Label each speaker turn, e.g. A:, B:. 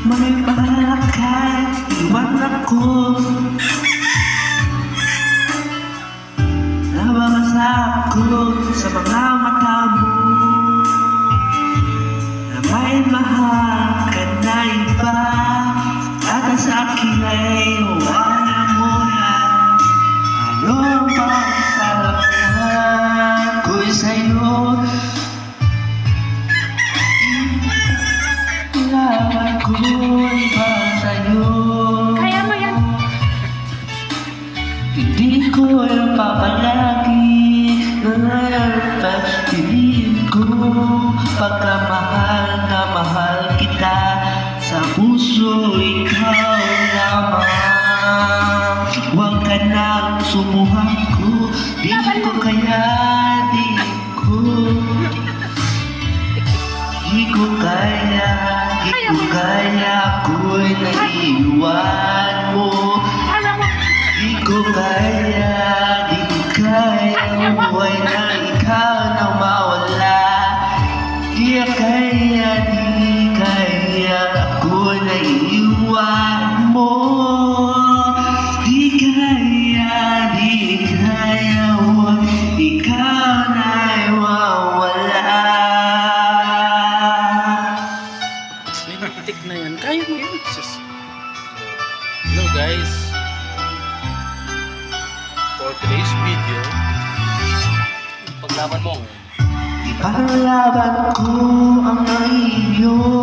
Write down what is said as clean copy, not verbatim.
A: May palakay, iwan ako. Nababasa ako sa mga mata mo na may mahal ka na iba. At sa akin ay wala mo yan. Ano ba sa lahat ko'y sa'yo? Laban ko'y ba sa'yo?
B: Kaya mo yan.
A: Hindi ko papalagi na pagpiliin ko. Pagkamahal na mahal kita, sa puso ikaw lamang. Huwag ka nang sumuhan ko, di ko kaya, di ko kaya, ako'y naiiwan mo. Di ko kaya, buhay na ikaw na mawala. Di kaya, ako naiiwan mo. Di kaya, ikaw na'y mawala.
C: Tik na yan. Kaya mo yan. Sus. Hello guys. For today's video, paglaban mo.
A: Ipaglaban ko ang iyo.